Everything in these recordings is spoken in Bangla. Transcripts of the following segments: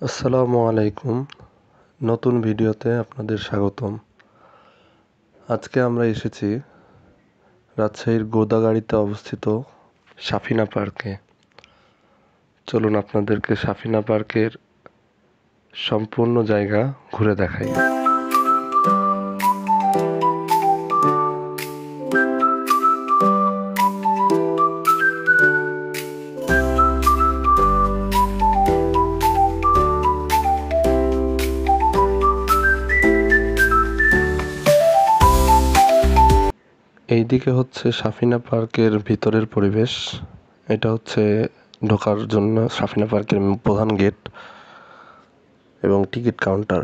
আসসালামু আলাইকুম। নতুন ভিডিওতে আপনাদের স্বাগতম। আজকে আমরা এসেছি রাজশাহীর গোদাগাড়িতে অবস্থিত সাফিনা পার্কে। চলুন আপনাদেরকে সাফিনা পার্কের সম্পূর্ণ জায়গা ঘুরে দেখাই। এইদিকে হচ্ছে সাফিনা পার্কের ভিতরের পরিবেশ। এটা হচ্ছে ঢোকার জন্য সাফিনা পার্কের প্রধান গেট এবং টিকিট কাউন্টার।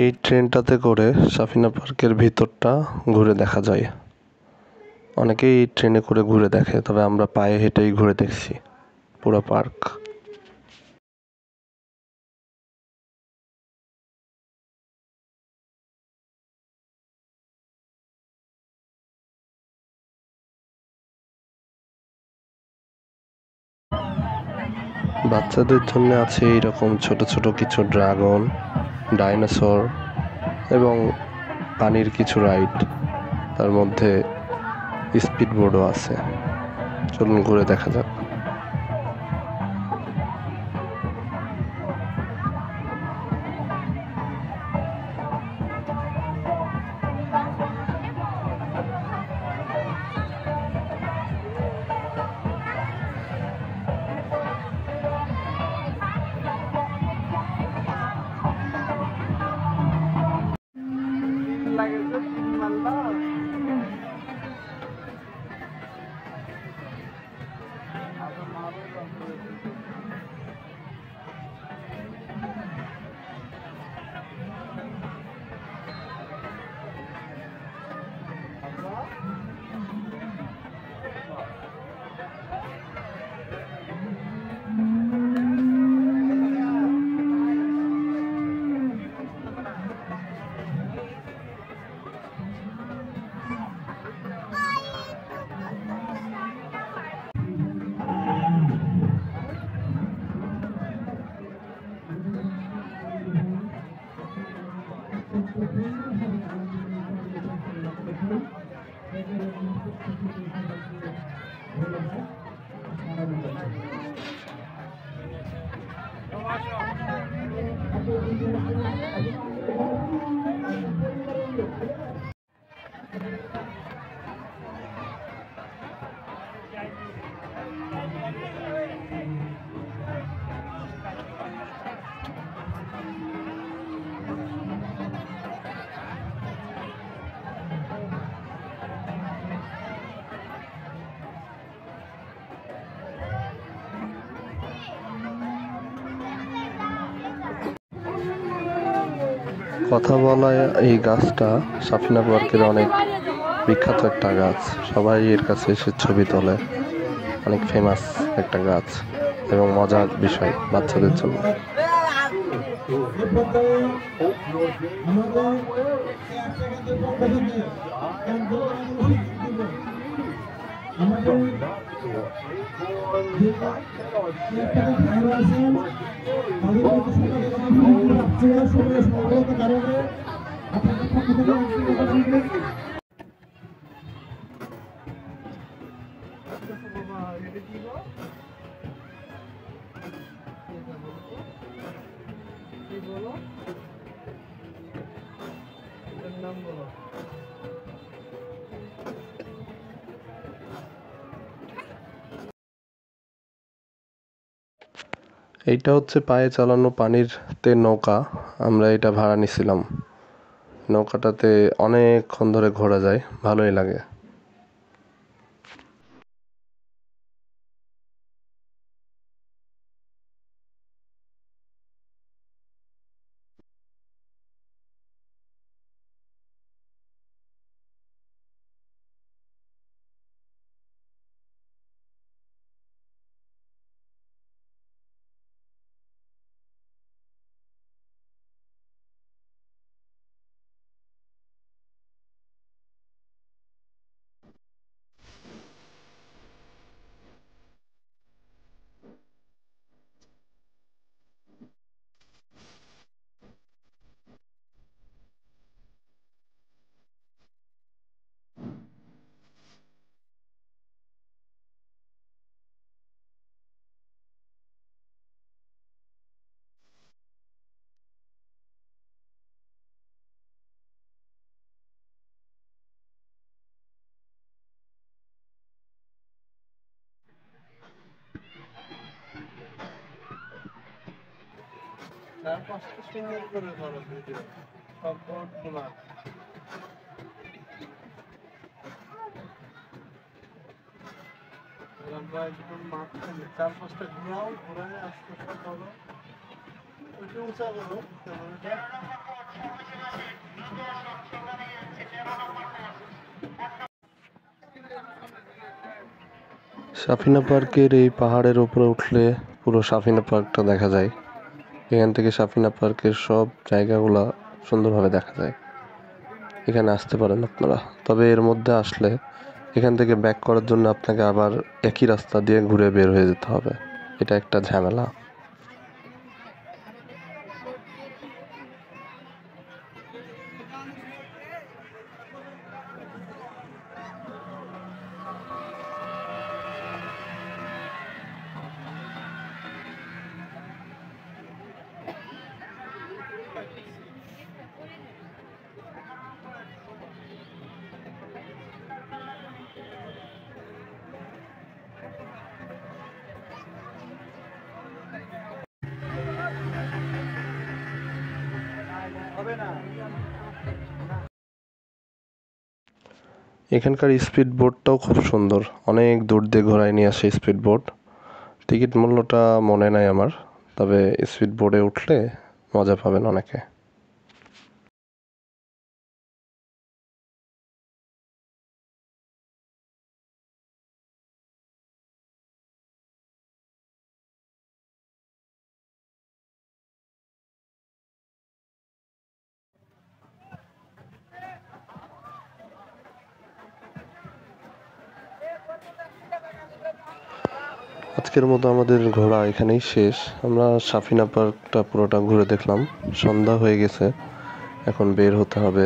এই ট্রেনটাতে করে সাফিনা পার্কের ভিতরটা ঘুরে দেখা যায়। অনেকেই এই ট্রেনে করে ঘুরে দেখে, তবে আমরা পায়ে হেঁটেই ঘুরে দেখছি পুরো পার্ক। বাচ্চাদের জন্য আছে এইরকম ছোট ছোট কিছু ড্রাগন, ডাইনোসর এবং পানির কিছু রাইড, তার মধ্যে স্পিড বোর্ডও আছে। চলুন ঘুরে দেখা যাক। কথা বলা এই গাছটা সাফিনা পার্কের অনেক বিখ্যাত একটা গাছ। সবাই এর কাছে এসে ছবি তোলে। অনেক ফেমাস একটা গাছ এবং মজার বিষয় বাচ্চাদের জন্য। এইটা হচ্ছে পায়ে চালানো পানিতে নৌকা। আমরা এটা ভাড়া নিছিলাম। নৌকাটাতে অনেকক্ষণ ধরে ঘোরা যায়, ভালোই লাগে। আমরা একদম মাঝখানে 4-5টা ঘোরাও, ঘোরায় আস্তে আস্তে করো, একটু উঁচা করো ক্যামেরাটা। সাফিনা পার্কের এই পাহাড়ের উপরে উঠলে পুরো সাফিনা পার্কটা দেখা যায়। এখান থেকে সাফিনা পার্কের সব জায়গাগুলা সুন্দরভাবে দেখা যায়। এখানে আসতে পারেন আপনারা, তবে এর মধ্যে আসলে এখান থেকে ব্যাক করার জন্য আপনাকে আবার একই রাস্তা দিয়ে ঘুরে বের হয়ে যেতে হবে। এটা একটা ঝামেলা। এখানকার স্পিড বোটটাও খুব সুন্দর, অনেক দূর দিয়ে ঘোরায় নিয়ে আসে স্পিড বোট। টিকিট মূল্যটা মনে নাই আমার, তবে স্পিড বোটে উঠলে মজা পাবেন অনেকে। আজকের মতো আমাদের ঘোরা এখানেই শেষ। আমরা সাফিনা পার্কটা পুরোটা ঘুরে দেখলাম। সন্ধ্যা হয়ে গেছে, এখন বের হতে হবে।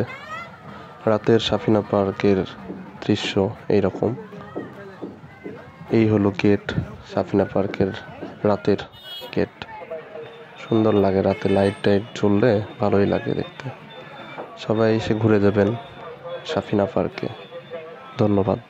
রাতের সাফিনা পার্কের দৃশ্য এইরকম। এই হলো গেট, সাফিনা পার্কের রাতের গেট। সুন্দর লাগে, রাতে লাইট টাইট জ্বললে ভালোই লাগে দেখতে। সবাই এসে ঘুরে যাবেন সাফিনা পার্কে। ধন্যবাদ।